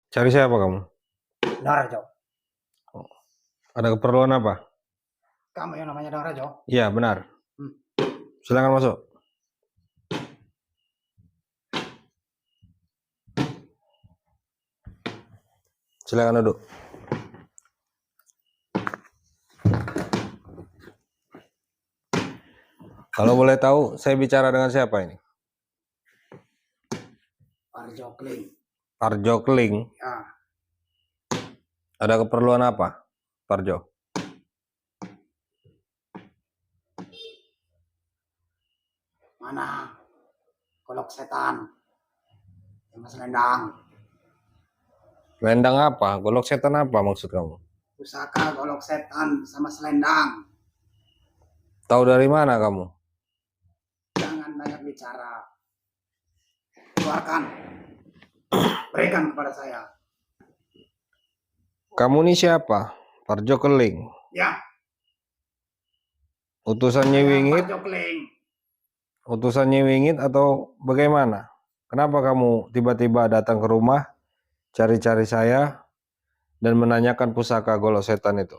Cari siapa kamu? Dang Rajo. Ada keperluan apa? Kamu yang namanya Dang Rajo? Iya, benar. Silakan masuk. Silakan duduk. Kalau boleh tahu, saya bicara dengan siapa ini? Parjo Kling. Parjo Kling. Ya, Ada keperluan apa, Parjo? mana kolok setan sama selendang. Selendang apa? Golok setan apa maksud kamu? Pusaka kolok setan sama selendang. Tahu dari mana kamu? Jangan banyak bicara. Keluarkan. Berikan kepada saya. Kamu ini siapa? Parjo Kling. Ya, Utusan saya Nyiwingit? Parjo Kling. Utusan Nyiwingit atau bagaimana? Kenapa kamu tiba-tiba datang ke rumah, cari-cari saya, dan menanyakan pusaka golok setan itu?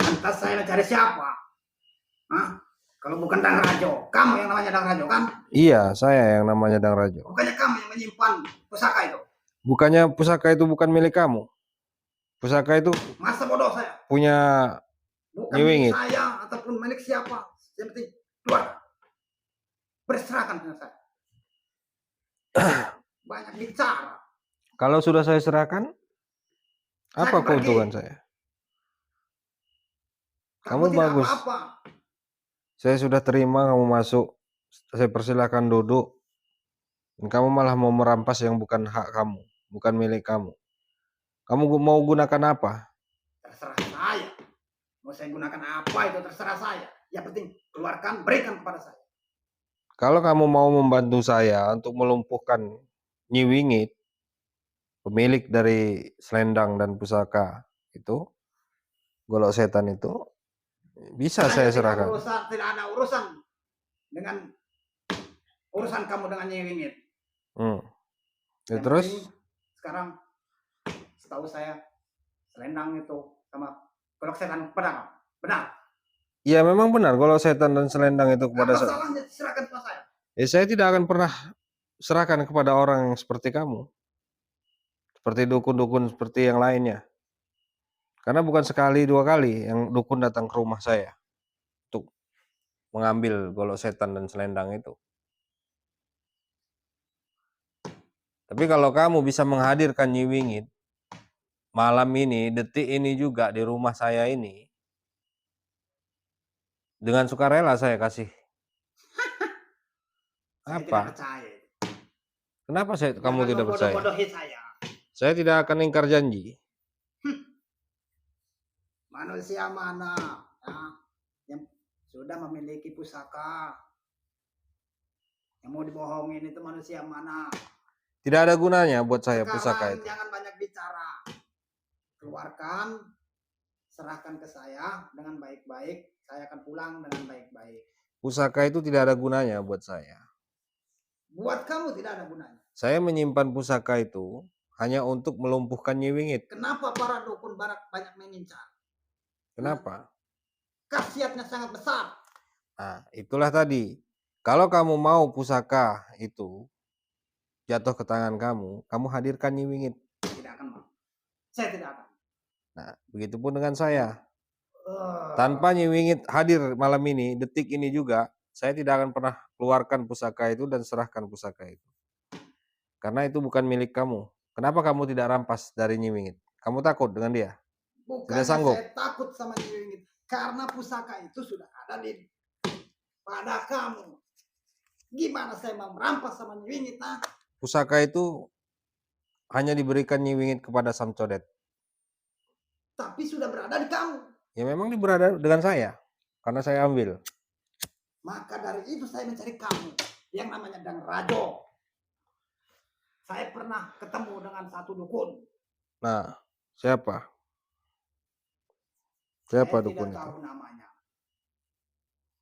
Lantas saya mencari siapa? Hah? Kalau bukan Dang Rajo, kamu yang namanya Dang Rajo kan? Iya, saya yang namanya Dang Rajo. Bukannya kamu yang menyimpan pusaka itu? Bukannya pusaka itu bukan milik kamu? Pusaka itu Masa bodoh saya? punya Bukan Nyiwingit. milik saya ataupun milik siapa. Yang penting keluar. Berserahkan dengan saya. Banyak bicara. Kalau sudah saya serahkan, apa Saya pergi. keuntungan saya? Kamu tidak bagus. apa-apa. Saya sudah terima kamu masuk. Saya persilahkan duduk. Dan kamu malah mau merampas yang bukan hak kamu, bukan milik kamu. Kamu mau gunakan apa? Terserah saya. Mau saya gunakan apa itu terserah saya. Yang penting keluarkan, berikan kepada saya. Kalau kamu mau membantu saya untuk melumpuhkan Nyiwingit, pemilik dari selendang dan pusaka itu, golok setan itu, bisa saya serahkan. Tidak ada urusan dengan urusan kamu dengan Nyiwingit. Ya, terus? Sekarang setahu saya selendang itu sama golok setan benar. Benar. Ya memang benar kalau setan dan selendang itu kepada saya. Apa salahnya diserahkan kepada saya? Ya saya tidak akan pernah serahkan kepada orang yang seperti kamu. Seperti dukun-dukun seperti yang lainnya. Karena bukan sekali dua kali yang dukun datang ke rumah saya untuk mengambil golok setan dan selendang itu. Tapi kalau kamu bisa menghadirkan Nyiwingit malam ini, detik ini juga di rumah saya ini, dengan sukarela saya kasih. Saya Apa? tidak percaya. Kenapa kamu tidak percaya? Bodoh-bodohi saya. Saya tidak akan ingkar janji. Manusia mana yang sudah memiliki pusaka, yang mau dibohongin itu manusia mana? Tidak ada gunanya buat saya sekarang pusaka itu. Jangan banyak bicara. Keluarkan, serahkan ke saya dengan baik-baik. Saya akan pulang dengan baik-baik. Pusaka itu tidak ada gunanya buat saya. Buat kamu tidak ada gunanya. Saya menyimpan pusaka itu hanya untuk melumpuhkan Nyiwingit. Kenapa para dukun barat banyak mengincar? Kenapa? Khasiatnya sangat besar. Nah, itulah tadi. Kalau kamu mau pusaka itu jatuh ke tangan kamu, kamu hadirkan Nyiwingit. Tidak akan mau. Saya tidak akan. Nah, begitupun dengan saya. Tanpa Nyiwingit hadir malam ini, detik ini juga, saya tidak akan pernah keluarkan pusaka itu dan serahkan pusaka itu. Karena itu bukan milik kamu. Kenapa kamu tidak rampas dari Nyiwingit? Kamu takut dengan dia? Bukannya tidak sanggup. Saya takut sama Nyiwingit. Karena pusaka itu sudah ada pada kamu. Gimana saya mau merampas sama Nyiwingit? Pusaka itu hanya diberikan Nyiwingit kepada Samcodet. Tapi sudah berada di kamu. Ya memang berada dengan saya. Karena saya ambil. Maka dari itu saya mencari kamu. Yang namanya Dang Rajo. Saya pernah ketemu dengan satu dukun. Nah, siapa? Siapa dukun itu? Saya tidak tahu namanya.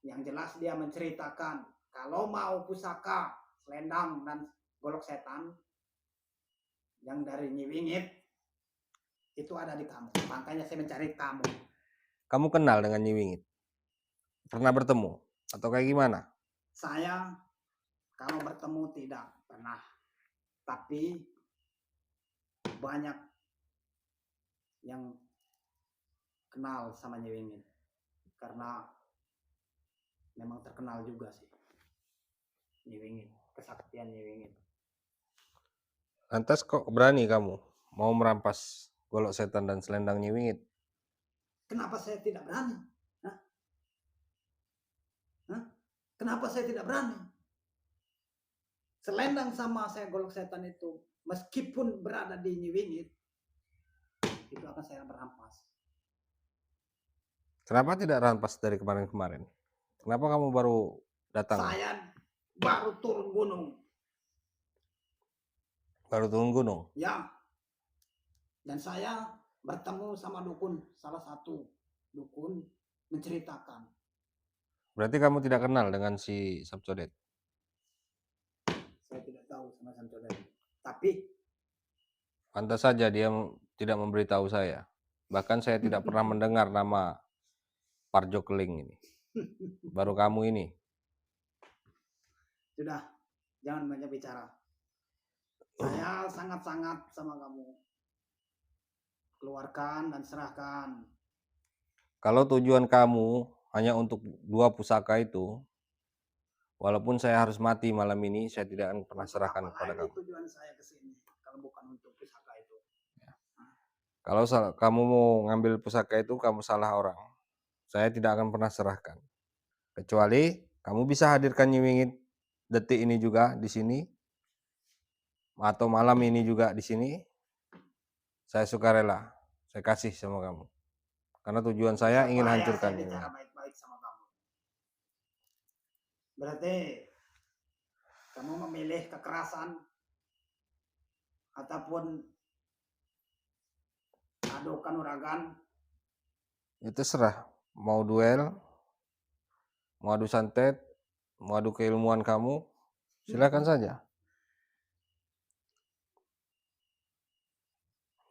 Yang jelas dia menceritakan kalau mau pusaka, selendang dan golok setan yang dari Nyi Wingit itu ada di kamu. Makanya saya mencari kamu. Kamu kenal dengan Nyi Wingit? Pernah bertemu atau kayak gimana? Saya kalau bertemu tidak pernah, tapi banyak yang kenal sama Nyi Wingit karena memang terkenal juga sih Nyi Wingit, kesaktian Nyi Wingit. Lantas kok berani kamu mau merampas golok setan dan selendang Nyi Wingit? Kenapa saya tidak berani? Hah? Kenapa saya tidak berani? Selendang sama saya golok setan itu, meskipun berada di Nyi Wingit, itu akan saya merampas. Kenapa tidak rampas dari kemarin-kemarin? Kenapa kamu baru datang? Saya baru turun gunung. Baru turun gunung? Ya. Dan saya bertemu sama dukun, salah satu dukun menceritakan. Berarti kamu tidak kenal dengan si Sabcodet? Saya tidak tahu sama Santodet. Tapi Pantas saja dia tidak memberitahu saya. Bahkan saya tidak pernah mendengar nama Parjo Keling ini. Baru kamu ini. sudah, jangan banyak bicara. Saya sangat-sangat sama kamu. Keluarkan dan serahkan. Kalau tujuan kamu hanya untuk 2 pusaka itu, walaupun saya harus mati malam ini, saya tidak akan pernah serahkan kepada kamu. Tujuan saya ke sini kalau bukan untuk pusaka itu. Kalau kamu mau ngambil pusaka itu, kamu salah orang. Saya tidak akan pernah serahkan. Kecuali kamu bisa hadirkan Nyi Wingit detik ini juga di sini, atau malam ini juga di sini. Saya sukarela. Saya kasih sama kamu. Karena tujuan saya ingin hancurkan saya ini. bicara baik-baik sama kamu. Berarti kamu memilih kekerasan ataupun adu kanuragan? Itu serah. Mau duel, mau adu santet, mau adu keilmuan kamu, silakan saja.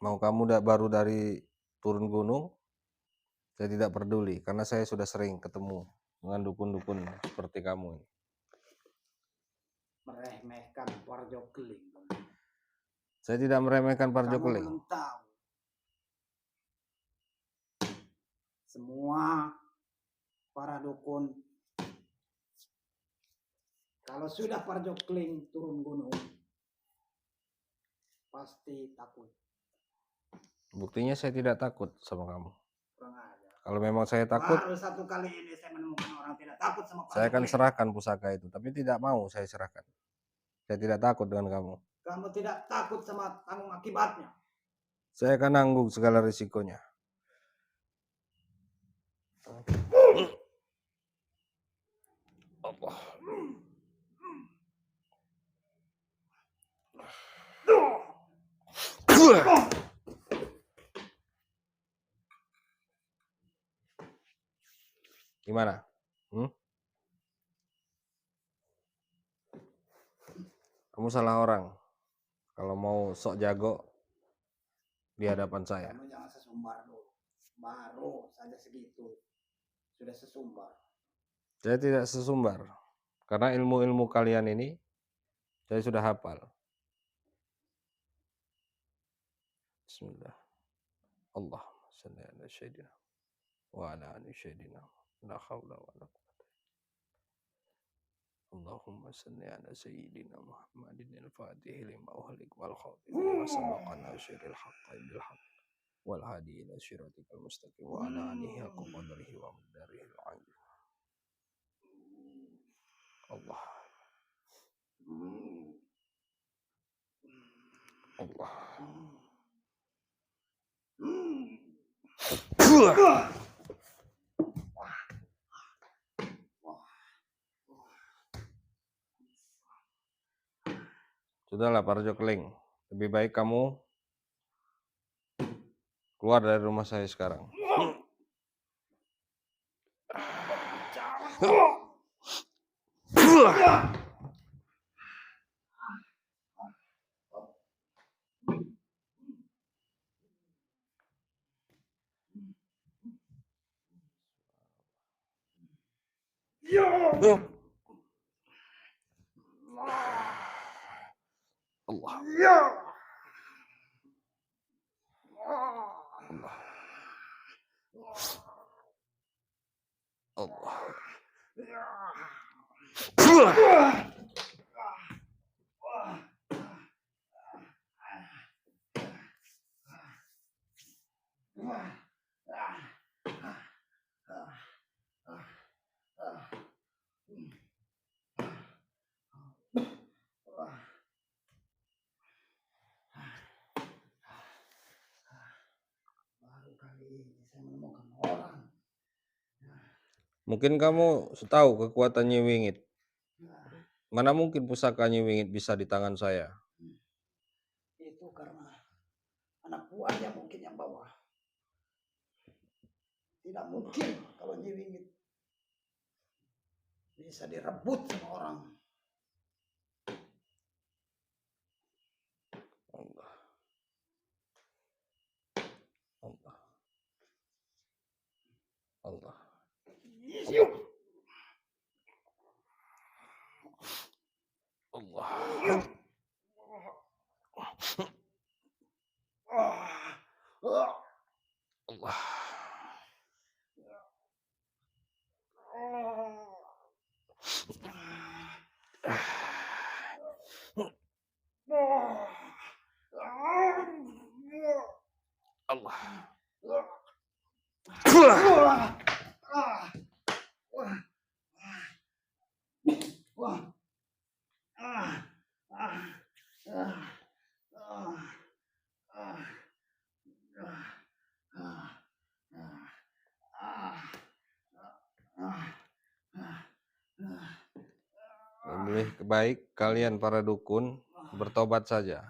Mau kamu baru dari turun gunung, saya tidak peduli karena saya sudah sering ketemu dengan dukun-dukun seperti kamu ini. Meremehkan Parjo Keling. Saya tidak meremehkan Parjo Kamu Keling. belum tahu. Semua para dukun, kalau sudah Parjo Keling turun gunung, pasti takut. Buktinya saya tidak takut sama kamu. Kurang aja. Kalau memang saya takut, Baru satu kali ini saya menemukan orang tidak takut sama Parjo saya akan Keling. serahkan pusaka itu, tapi tidak mau saya serahkan. Saya tidak takut dengan kamu. Kamu tidak takut sama tanggung akibatnya. Saya akan nanggung segala risikonya. Allah. Gimana? Kamu salah orang kalau mau sok jago di hadapan saya. Kamu jangan sesumbar dulu. Baru saja segitu. Sudah sesumbar. Saya tidak sesumbar. Karena ilmu-ilmu kalian ini saya sudah hafal. Bismillah. Allahumma salli ala sayyidina wa ala ali sayyidina. La haula wa la quwwata. Allahumma salli ala sayyidina Muhammadin al-Fatih lima uhliq wal khatim lima sabaqa nasiril haqqi bil haqq wal hadi ila siratikal mustaqim wa ala alihi haqqa qadrihi wa miqdarihi al-'azim. Allah. Allah. Sudahlah Parjo Keling, lebih baik kamu keluar dari rumah saya sekarang. Allah. Allah. Baru kali ini saya menemukan orang. Mungkin kamu tahu kekuatan Nyi Wingit. Mana mungkin pusaka Nyi Wingit bisa di tangan saya? Itu karena anak buahnya mungkin yang bawa. Tidak mungkin kalau Nyi Wingit bisa direbut sama orang. Allah. Allah. Allah. Allah. Allah. Allah. Lebih baik kalian para dukun bertobat saja.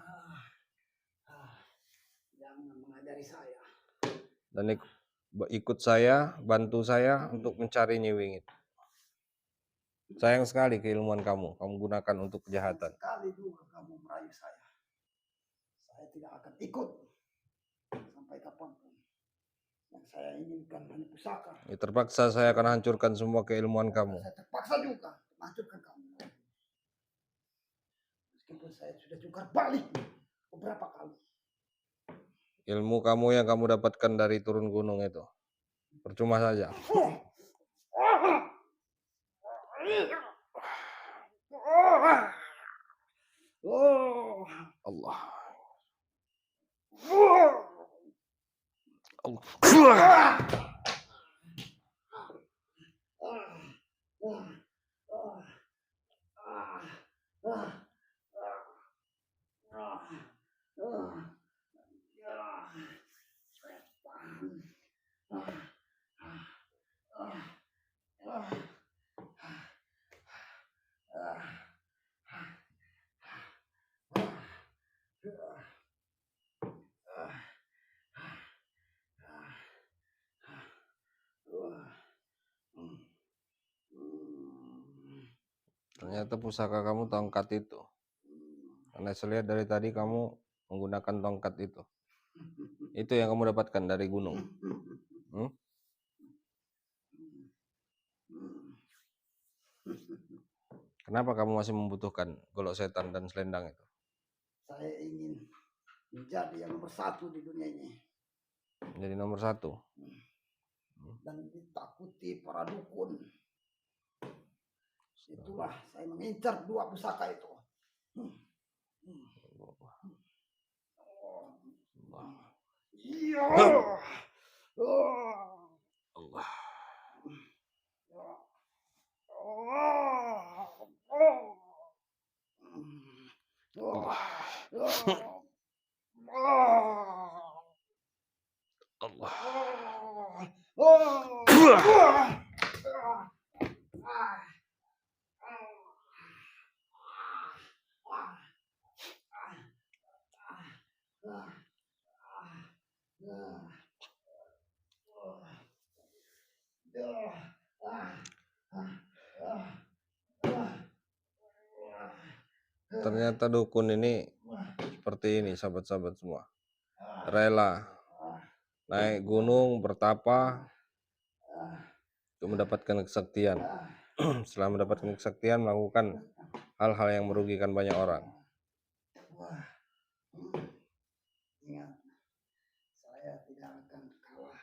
Jangan mengajari saya. Dan ikut saya, bantu saya untuk mencari Nyi Wingit. Sayang sekali keilmuan kamu gunakan untuk kejahatan. Sekali juga kamu merayu saya. Saya tidak akan ikut sampai kapanpun. Yang saya inginkan hanya pusaka. Ya, terpaksa saya akan hancurkan semua keilmuan kamu. Saya terpaksa juga menghancurkan kamu. Meskipun saya sudah jungkar balik beberapa kali. Ilmu kamu yang kamu dapatkan dari turun gunung itu percuma saja. Allah. Allah. Ternyata pusaka kamu tongkat itu. Karena saya lihat dari tadi kamu menggunakan tongkat itu. Itu yang kamu dapatkan dari gunung. Kenapa kamu masih membutuhkan golok setan dan selendang itu? Saya ingin menjadi yang nomor 1 di dunia ini. Jadi nomor 1. Dan ditakuti para dukun. Itulah saya mengincar 2 pusaka itu. Allah. Ternyata dukun ini seperti ini, sahabat-sahabat semua. Rela naik gunung bertapa untuk mendapatkan kesaktian. Setelah mendapatkan kesaktian, melakukan hal-hal yang merugikan banyak orang. Ingat, saya tidak akan kalah.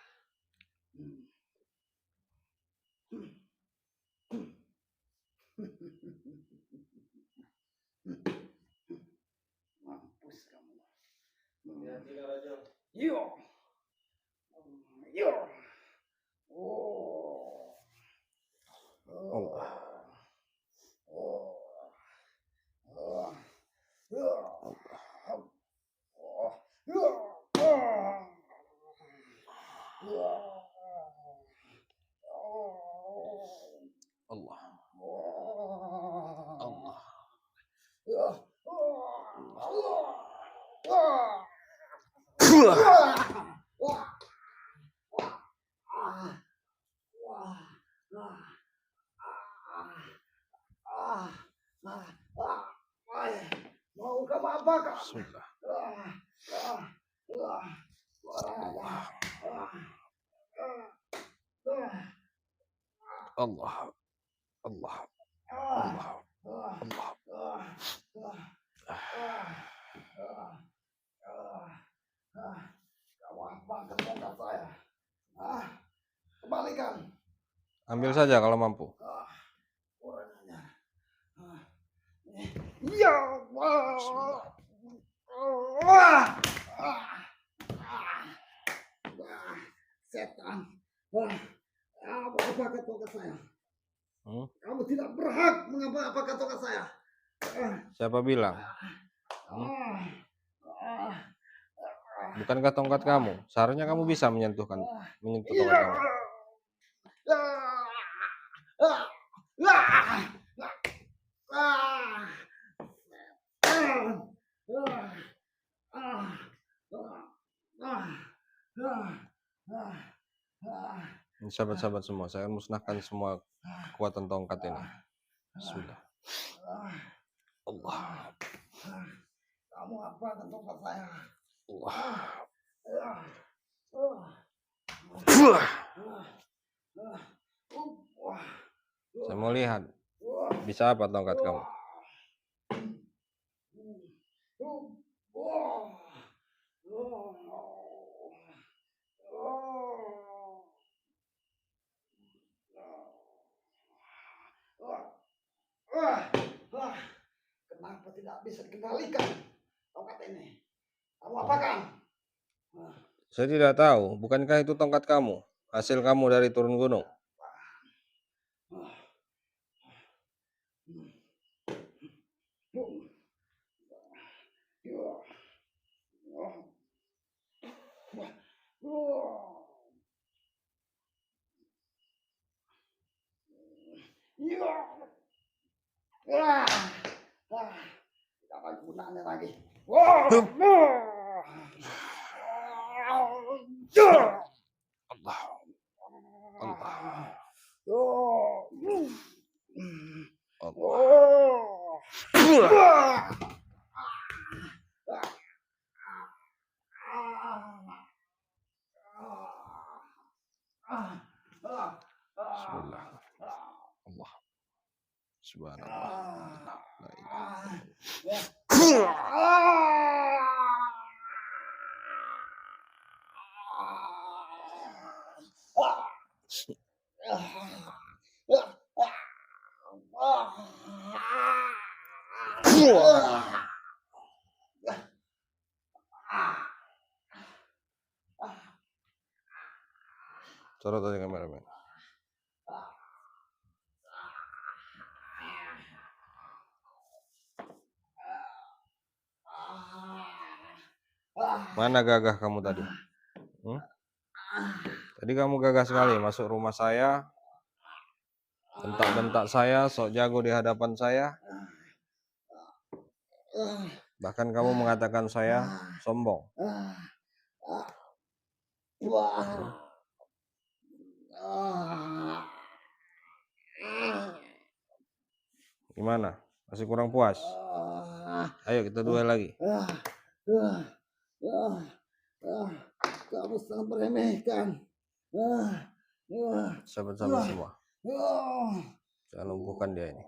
Mampus kamu. Yo. Yo. Oh. Allah. Allah. Allah. Mau kamu apa kak? Bismillah. Allah. Allah. Allah. Allah. Kamu apa kepada saya? Kembalikan. Ambil saja kalau mampu. Orangnya. Ya Allah. Setan. Kamu apa tongkat saya? Kamu tidak berhak mengapa-apakan tongkat saya. Siapa bilang? Bukankah tongkat kamu? Seharusnya kamu bisa menyentuh tongkat kamu. Ini sahabat-sahabat semua, saya akan musnahkan semua kekuatan tongkat ini. Sudah. Allah. Kamu apa tongkat saya? Allah. Saya mau lihat bisa apa tongkat kamu. Kenapa tidak bisa dikendalikan tongkat ini? Kamu apakan? Saya tidak tahu, bukankah itu tongkat kamu? Hasil kamu dari turun gunung. Tidak ada gunanya lagi. Allah. Allah. Bismillah. Allah. Subhanallah. La ilaha illallah. Corot aja kameramen. Mana gagah kamu tadi? Tadi kamu gagah sekali masuk rumah saya, bentak-bentak saya, sok jago di hadapan saya. Bahkan kamu mengatakan saya sombong. Gimana? Masih kurang puas? Ayo kita duel lagi. Kamu sangat meremehkan. Sahabat-sahabat semua. Jangan lumpuhkan dia ini.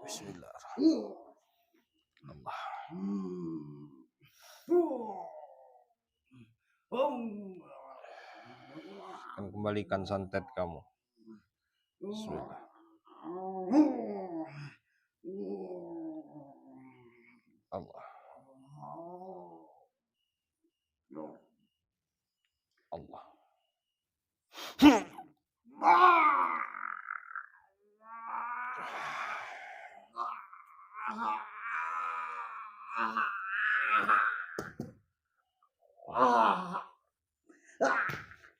Bismillahirrahmanirrahim. Allah. Akan kembalikan santet kamu. Bismillah. Allah. Allah.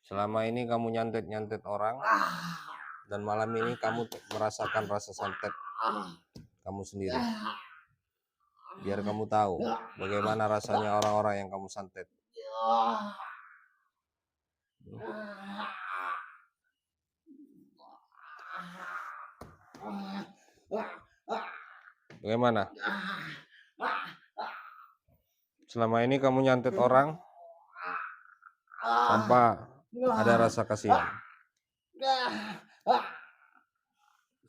Selama ini kamu nyantet-nyantet orang, dan malam ini kamu merasakan rasa santet kamu sendiri. Biar kamu tahu bagaimana rasanya orang-orang yang kamu santet. Bagaimana? Selama ini kamu nyantet orang tanpa ada rasa kasihan.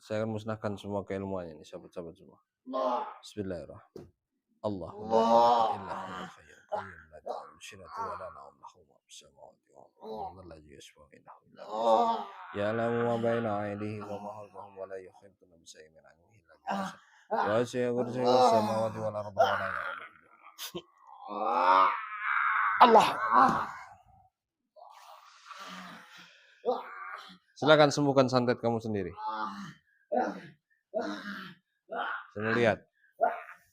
Saya akan musnahkan semua keilmuannya ini, sahabat-sahabat semua. Bismillahirrahmanirrahim. Allahumma la ilaha illa hayyul qayyum la ta'khudhuhu sinatun wa la nawm lahu ma fis samawati wa ma fil ardi ya'lamu ma baina aydihim wa ma khalfahum wa la yuhituna bi shay'in min ilmihi illa bima sha'a wa wasi'a kursiyyuhu samawati wal arda wa la ya'uduhu. Allah. Silakan sembuhkan santet kamu sendiri. Saya melihat.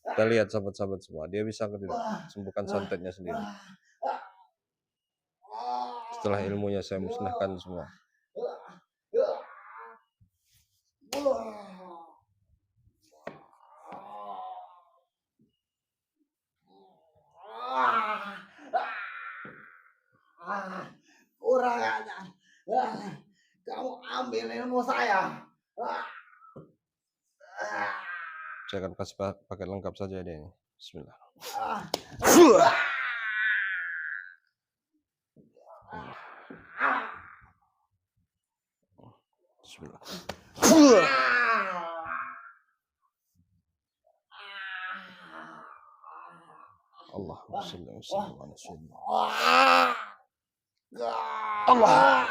Kita lihat sahabat-sahabat semua, dia bisa atau tidak sembuhkan santetnya sendiri. Setelah ilmunya saya musnahkan semua. Kurang ajar. Kamu ambil ilmu saya. Saya akan kasih paket lengkap saja dia ini. Bismillah. Bismillah. Allahumma shalli wa sallim ala sayyidina Allah.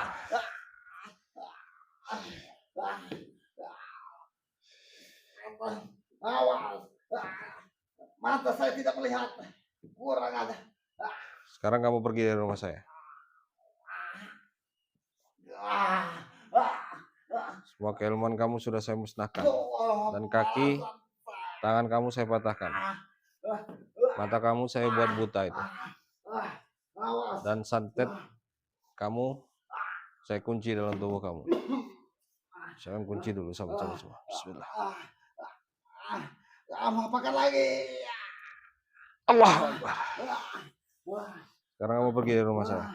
Awas. Mata saya tidak melihat. Kurang ada. Sekarang kamu pergi dari rumah saya. Semua keilmuan kamu sudah saya musnahkan. Dan kaki, tangan kamu saya patahkan. Mata kamu saya buat buta itu. Dan santet kamu saya kunci dalam tubuh kamu. Saya akan kunci dulu sahabat-sahabat semua. Bismillah. Kamu apakan lagi? Allah. Sekarang kamu pergi dari rumah saya.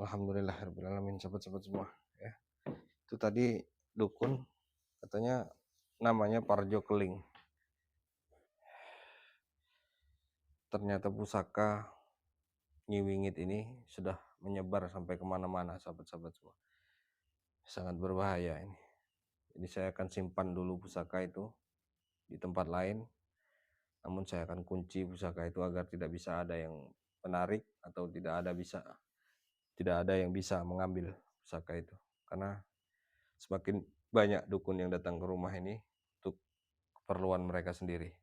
Alhamdulillahirabbil alamin, sahabat-sahabat semua ya. Itu tadi dukun katanya namanya Parjo Keling. Ternyata pusaka Nyi Wingit ini sudah menyebar sampai kemana-mana sahabat-sahabat semua. Sangat berbahaya ini. Jadi saya akan simpan dulu pusaka itu di tempat lain. Namun saya akan kunci pusaka itu agar tidak bisa ada yang menarik atau tidak ada yang bisa mengambil pusaka itu. Karena semakin banyak dukun yang datang ke rumah ini untuk keperluan mereka sendiri.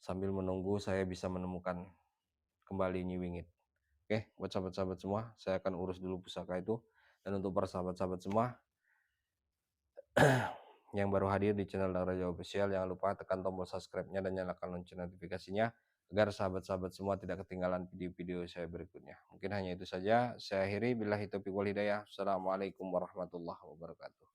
Sambil menunggu saya bisa menemukan kembali Nyi Wingit. Oke, buat sahabat-sahabat semua, saya akan urus dulu pusaka itu. Dan untuk para sahabat-sahabat semua yang baru hadir di channel Dang Raja Official, jangan lupa tekan tombol subscribe-nya dan nyalakan lonceng notifikasinya. agar sahabat-sahabat semua tidak ketinggalan video-video saya berikutnya. Mungkin hanya itu saja. Saya akhiri. Billahi taufiq wal hidayah. Assalamualaikum warahmatullahi wabarakatuh.